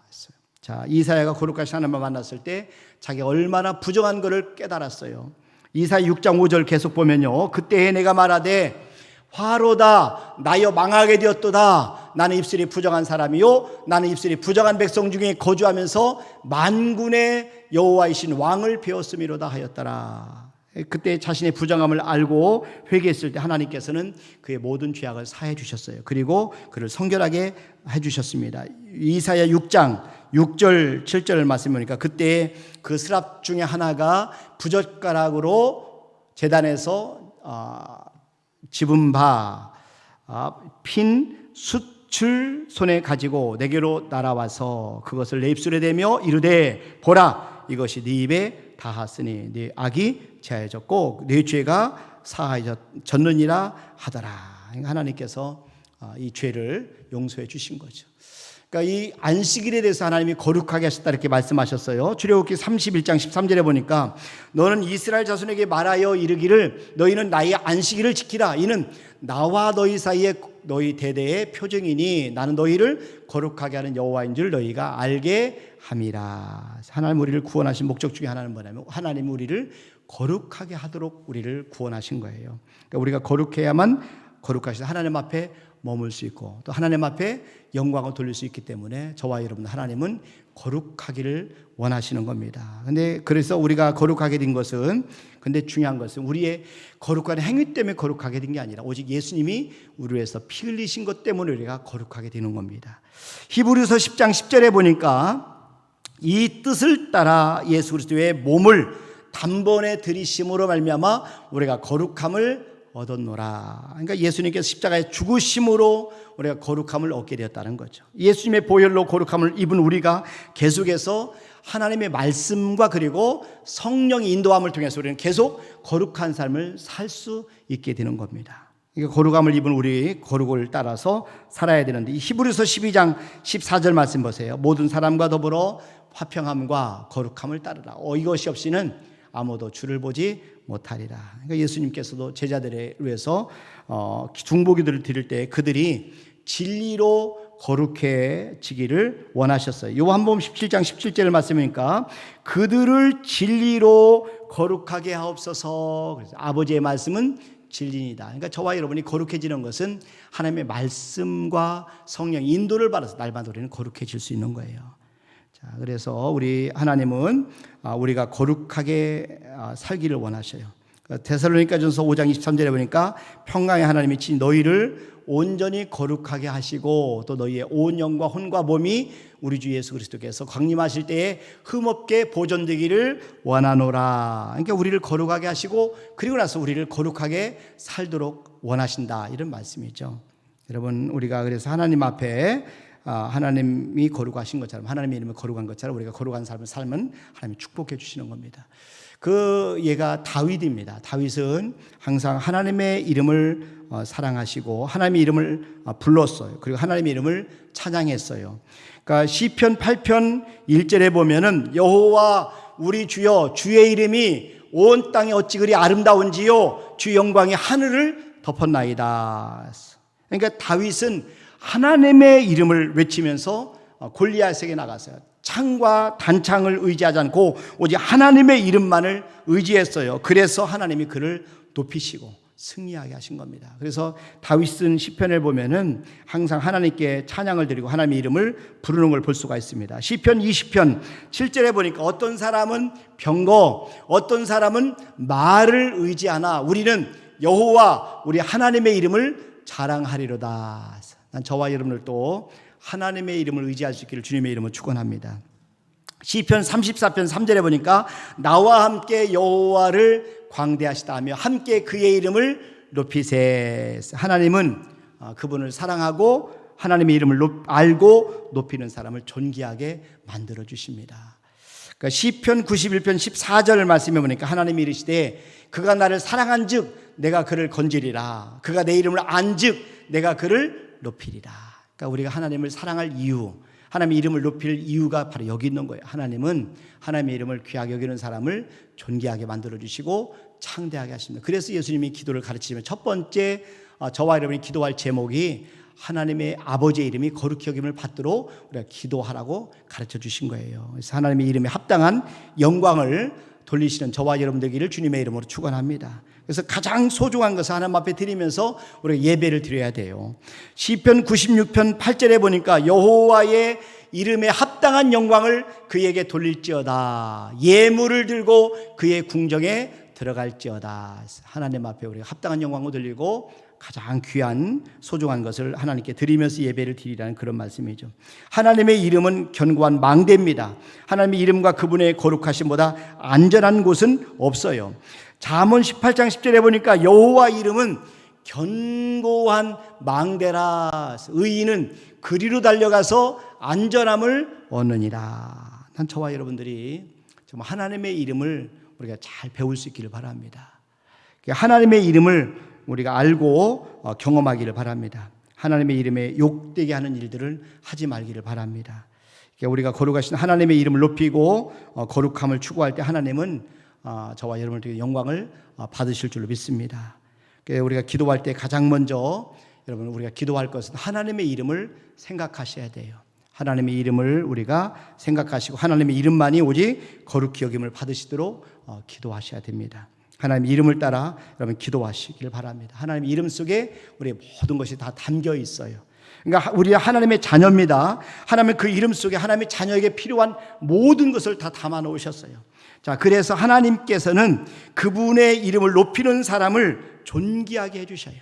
자, 이사야가 거룩하신 하나님을 만났을 때 자기가 얼마나 부정한 것을 깨달았어요. 이사야 6장 5절 계속 보면요, 그때에 내가 말하되 화로다 나여 망하게 되었도다. 나는 입술이 부정한 사람이요 나는 입술이 부정한 백성 중에 거주하면서 만군의 여호와이신 왕을 배웠음이로다 하였더라. 그때 자신의 부정함을 알고 회개했을 때 하나님께서는 그의 모든 죄악을 사해 주셨어요. 그리고 그를 성결하게 해 주셨습니다. 이사야 6장 6절 7절을 말씀 보니까 그때 그 스랍 중에 하나가 부젓가락으로 제단에서 집은 바 핀 숯을 손에 가지고 내게로 날아와서 그것을 내 입술에 대며 이르되 보라 이것이 네 입에 닿았으니 네 악이 제하여졌고 네 죄가 사하여졌느니라 하더라. 하나님께서 이 죄를 용서해 주신 거죠. 그러니까 이 안식일에 대해서 하나님이 거룩하게 하셨다 이렇게 말씀하셨어요. 출애굽기 31장 13절에 보니까 너는 이스라엘 자손에게 말하여 이르기를 너희는 나의 안식일을 지키라. 이는 나와 너희 사이에 너희 대대의 표징이니 나는 너희를 거룩하게 하는 여호와인 줄 너희가 알게 함이라. 하나님 우리를 구원하신 목적 중에 하나는 뭐냐면 하나님 우리를 거룩하게 하도록 우리를 구원하신 거예요. 그러니까 우리가 거룩해야만 거룩하신 하나님 앞에 머물 수 있고 또 하나님 앞에 영광을 돌릴 수 있기 때문에 저와 여러분 하나님은 거룩하기를 원하시는 겁니다. 근데 그래서 우리가 거룩하게 된 것은, 근데 중요한 것은 우리의 거룩한 행위 때문에 거룩하게 된 게 아니라 오직 예수님이 우리를 위해서 피 흘리신 것 때문에 우리가 거룩하게 되는 겁니다. 히브리서 10장 10절에 보니까 이 뜻을 따라 예수 그리스도의 몸을 단번에 들이심으로 말미암아 우리가 거룩함을 얻었노라. 그러니까 예수님께서 십자가에 죽으심으로 우리가 거룩함을 얻게 되었다는 거죠. 예수님의 보혈로 거룩함을 입은 우리가 계속해서 하나님의 말씀과 그리고 성령의 인도함을 통해서 우리는 계속 거룩한 삶을 살 수 있게 되는 겁니다. 그러니까 거룩함을 입은 우리 거룩을 따라서 살아야 되는데 이 히브리서 12장 14절 말씀 보세요. 모든 사람과 더불어 화평함과 거룩함을 따르라. 이것이 없이는 아무도 주를 보지 못하리라. 그러니까 예수님께서도 제자들에 위해서 중보기도를 드릴 때 그들이 진리로 거룩해지기를 원하셨어요. 요한복음 17장 17절을 말씀이니까 그들을 진리로 거룩하게 하옵소서. 그래서 아버지의 말씀은 진리이다. 그러니까 저와 여러분이 거룩해지는 것은 하나님의 말씀과 성령 인도를 받아서 날마다 우리는 거룩해질 수 있는 거예요. 자, 그래서 우리 하나님은 우리가 거룩하게 살기를 원하셔요. 데살로니가전서 5장 23절에 보니까 평강의 하나님이 친히 너희를 온전히 거룩하게 하시고 또 너희의 온 영과 혼과 몸이 우리 주 예수 그리스도께서 강림하실 때에 흠없게 보존되기를 원하노라. 그러니까 우리를 거룩하게 하시고 그리고 나서 우리를 거룩하게 살도록 원하신다, 이런 말씀이죠. 여러분, 우리가 그래서 하나님 앞에 하나님이 거룩하신 것처럼, 하나님의 이름을 거룩한 것처럼 우리가 거룩한 삶을 살면 하나님이 축복해 주시는 겁니다. 얘가 다윗입니다. 다윗은 항상 하나님의 이름을 사랑하시고 하나님의 이름을 불렀어요. 그리고 하나님의 이름을 찬양했어요. 그러니까 시편 8편 1절에 보면은 여호와 우리 주여 주의 이름이 온 땅에 어찌 그리 아름다운지요 주 영광이 하늘을 덮었나이다. 그러니까 다윗은 하나님의 이름을 외치면서 골리앗에게 나갔어요. 창과 단창을 의지하지 않고 오직 하나님의 이름만을 의지했어요. 그래서 하나님이 그를 높이시고 승리하게 하신 겁니다. 그래서 다윗은 시편을 보면은 항상 하나님께 찬양을 드리고 하나님의 이름을 부르는 걸 볼 수가 있습니다. 시편 20편 7절에 보니까 어떤 사람은 병거, 어떤 사람은 말을 의지하나 우리는 여호와 우리 하나님의 이름을 자랑하리로다. 난 저와 여러분을 또 하나님의 이름을 의지할 수 있기를 주님의 이름으로 축원합니다. 시편 34편 3절에 보니까 나와 함께 여호와를 광대하시다 하며 함께 그의 이름을 높이세. 하나님은 그분을 사랑하고 하나님의 이름을 알고 높이는 사람을 존귀하게 만들어 주십니다. 그러니까 시편 91편 14절 말씀에 보니까 하나님이 이르시되 그가 나를 사랑한즉 내가 그를 건지리라. 그가 내 이름을 안즉 내가 그를 높이리라. 그러니까 우리가 하나님을 사랑할 이유, 하나님의 이름을 높일 이유가 바로 여기 있는 거예요. 하나님은 하나님의 이름을 귀하게 여기는 사람을 존귀하게 만들어주시고 창대하게 하십니다. 그래서 예수님이 기도를 가르치시면 첫 번째 저와 여러분이 기도할 제목이 하나님의 아버지의 이름이 거룩히 여김을 받도록 우리가 기도하라고 가르쳐 주신 거예요. 그래서 하나님의 이름에 합당한 영광을 돌리시는 저와 여러분 되기를 주님의 이름으로 축원합니다. 그래서 가장 소중한 것을 하나님 앞에 드리면서 우리가 예배를 드려야 돼요. 시편 96편 8절에 보니까 여호와의 이름에 합당한 영광을 그에게 돌릴지어다. 예물을 들고 그의 궁정에 들어갈지어다. 하나님 앞에 우리가 합당한 영광을 돌리고 가장 귀한 소중한 것을 하나님께 드리면서 예배를 드리라는 그런 말씀이죠. 하나님의 이름은 견고한 망대입니다. 하나님의 이름과 그분의 거룩하심보다 안전한 곳은 없어요. 잠언 18장 10절에 보니까 여호와 이름은 견고한 망대라. 의인은 그리로 달려가서 안전함을 얻느니라. 난 저와 여러분들이 정말 하나님의 이름을 우리가 잘 배울 수 있기를 바랍니다. 하나님의 이름을 우리가 알고 경험하기를 바랍니다. 하나님의 이름에 욕되게 하는 일들을 하지 말기를 바랍니다. 우리가 거룩하신 하나님의 이름을 높이고 거룩함을 추구할 때 하나님은 저와 여러분을 통해 영광을 받으실 줄로 믿습니다. 우리가 기도할 때 가장 먼저 여러분 우리가 기도할 것은 하나님의 이름을 생각하셔야 돼요. 하나님의 이름을 우리가 생각하시고 하나님의 이름만이 오직 거룩히 여김을 받으시도록 기도하셔야 됩니다. 하나님의 이름을 따라 여러분 기도하시길 바랍니다. 하나님의 이름 속에 우리의 모든 것이 다 담겨 있어요. 그러니까 우리 하나님의 자녀입니다. 하나님의 그 이름 속에 하나님의 자녀에게 필요한 모든 것을 다 담아 놓으셨어요. 자, 그래서 하나님께서는 그분의 이름을 높이는 사람을 존귀하게 해주셔요.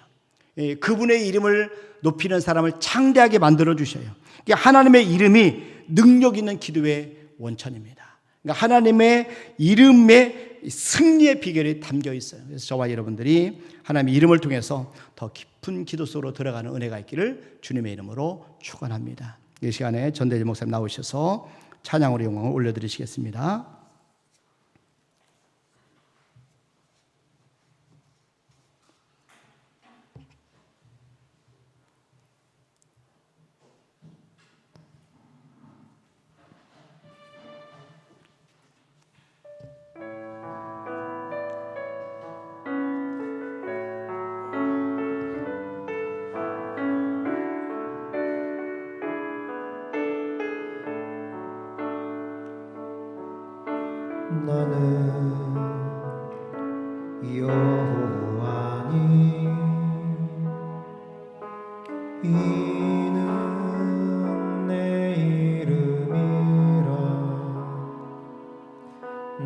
그분의 이름을 높이는 사람을 창대하게 만들어 주셔요. 그러니까 하나님의 이름이 능력 있는 기도의 원천입니다. 그러니까 하나님의 이름에 승리의 비결이 담겨 있어요. 그래서 저와 여러분들이 하나님의 이름을 통해서 더 깊은 기도 속으로 들어가는 은혜가 있기를 주님의 이름으로 축원합니다. 이 시간에 전대일 목사님 나오셔서 찬양으로 영광을 올려드리시겠습니다. 나는 여호와니 이는 내 이름이라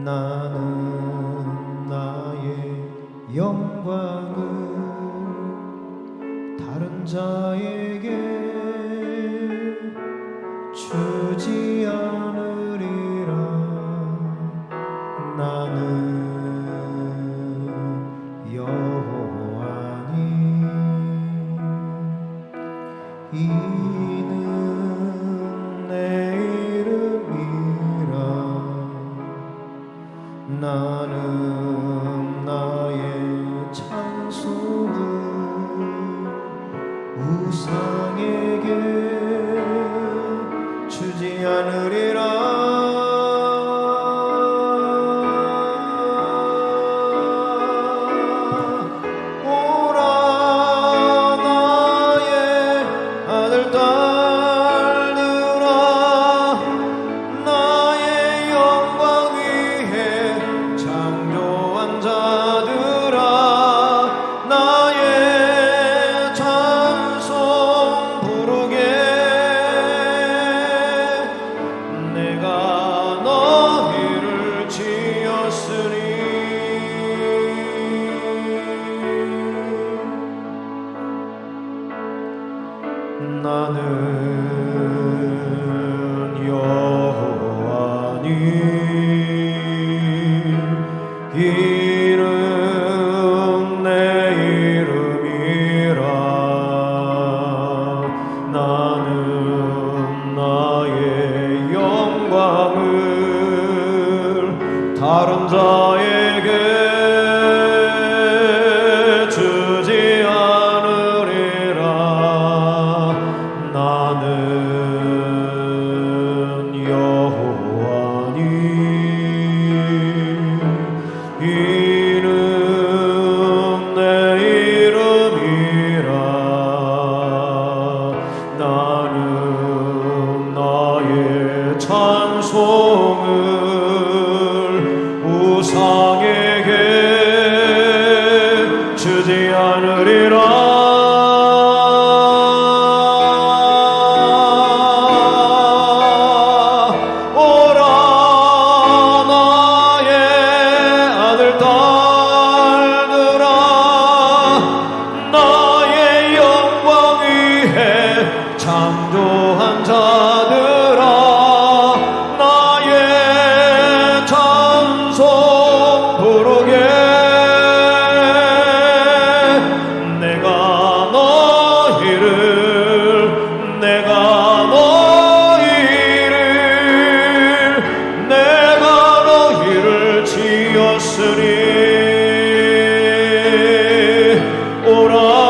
나는 나의 영광을 다른 자에게 주지 않으리라. 나는 여호와니 이는 내 이름이라. 나는 나의 찬송을 우상에게 주지 않으리라. 나는 여호와니 이는 내 이름이라. 나는 나의 영광을 다른 자에게 주지 않으리라. 나는 여호와니 이는 내 이름이라. 나는 나의 찬송을 우상에게 주지 않으리라. 창조한 자들아, 나의 찬송 부르게. 내가 너희를 지었으니 오라.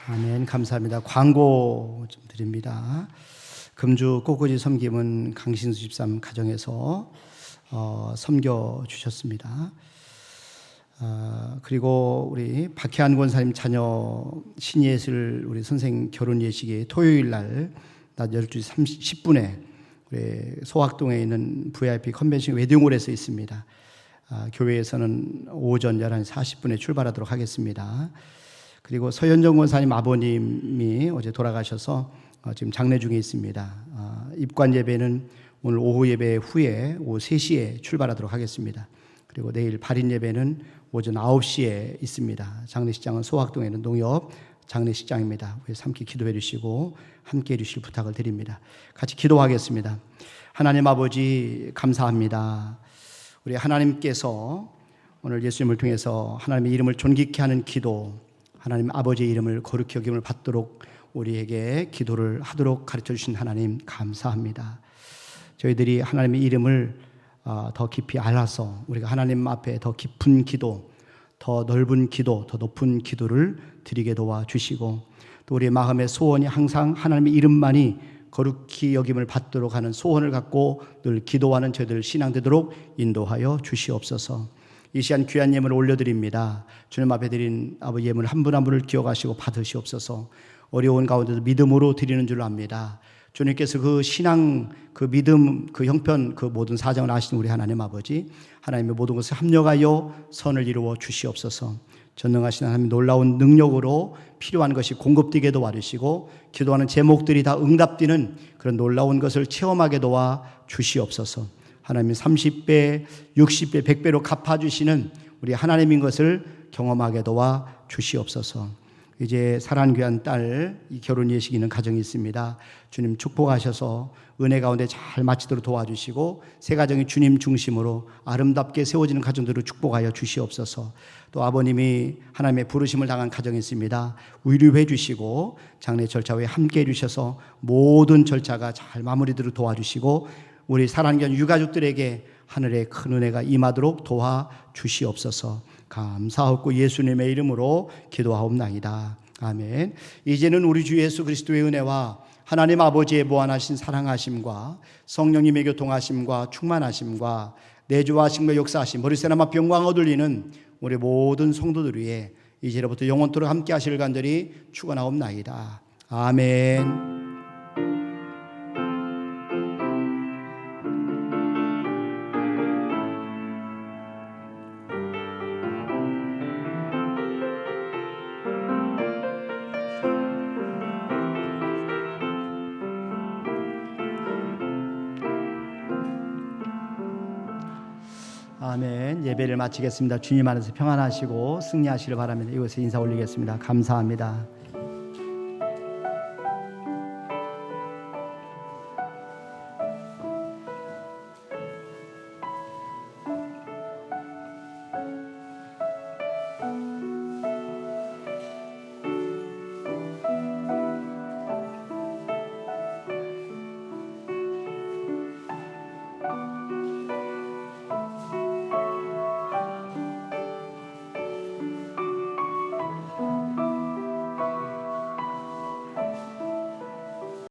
아멘. 감사합니다. 광고 좀 드립니다. 금주 꽃꽂이 섬김은 강신수 집사님 가정에서 섬겨 주셨습니다. 그리고 우리 박혜안 권사님 자녀 신예슬 우리 선생 결혼 예식이 토요일 날 낮 12시 10분에 우리 소학동에 있는 VIP 컨벤션 웨딩홀에서 있습니다. 교회에서는 오전 11시 40분에 출발하도록 하겠습니다. 그리고 서현정 권사님 아버님이 어제 돌아가셔서 지금 장례 중에 있습니다. 입관 예배는 오늘 오후 예배 후에 오후 3시에 출발하도록 하겠습니다. 그리고 내일 발인 예배는 오전 9시에 있습니다. 장례식장은 소학동에 있는 농협 장례식장입니다. 그래서 함께 기도해 주시고 함께 해 주실 부탁을 드립니다. 같이 기도하겠습니다. 하나님 아버지 감사합니다. 우리 하나님께서 오늘 예수님을 통해서 하나님의 이름을 존귀케 하는 기도, 하나님 아버지의 이름을 거룩히 여김을 받도록 우리에게 기도를 하도록 가르쳐 주신 하나님 감사합니다. 저희들이 하나님의 이름을 더 깊이 알아서 우리가 하나님 앞에 더 깊은 기도, 더 넓은 기도, 더 높은 기도를 드리게 도와주시고 또 우리의 마음의 소원이 항상 하나님의 이름만이 거룩히 여김을 받도록 하는 소원을 갖고 늘 기도하는 저희들 신앙 되도록 인도하여 주시옵소서. 이 시간 귀한 예물을 올려드립니다. 주님 앞에 드린 아버지 예물 한 분 한 분을 기억하시고 받으시옵소서. 어려운 가운데도 믿음으로 드리는 줄 압니다. 주님께서 그 신앙, 그 믿음, 그 형편, 그 모든 사정을 아시는 우리 하나님 아버지, 하나님의 모든 것을 합력하여 선을 이루어 주시옵소서. 전능하신 하나님 놀라운 능력으로 필요한 것이 공급되게 도와주시고 기도하는 제목들이 다 응답되는 그런 놀라운 것을 체험하게 도와 주시옵소서. 하나님 30배, 60배, 100배로 갚아주시는 우리 하나님인 것을 경험하게 도와 주시옵소서. 이제 사랑하는 귀한 딸 이 결혼 예식이 있는 가정이 있습니다. 주님 축복하셔서 은혜 가운데 잘 마치도록 도와주시고 새 가정이 주님 중심으로 아름답게 세워지는 가정들을 축복하여 주시옵소서. 또 아버님이 하나님의 부르심을 당한 가정이 있습니다. 위로해 주시고 장례 절차 후에 함께해 주셔서 모든 절차가 잘 마무리되도록 도와주시고 우리 사랑하는 귀한 유가족들에게 하늘의 큰 은혜가 임하도록 도와주시옵소서. 감사하고 예수님의 이름으로 기도하옵나이다. 아멘. 이제는 우리 주 예수 그리스도의 은혜와 하나님 아버지의 무한하신 사랑하심과 성령님의 교통하심과 충만하심과 내주하심과 역사하심 머리새나마 병광 얻을리는 우리 모든 성도들 위해 이제로부터 영원토록 함께 하실 간절히 축원하옵나이다. 아멘. 아멘. 예배를 마치겠습니다. 주님 안에서 평안하시고 승리하시길 바랍니다. 이곳에 인사 올리겠습니다. 감사합니다.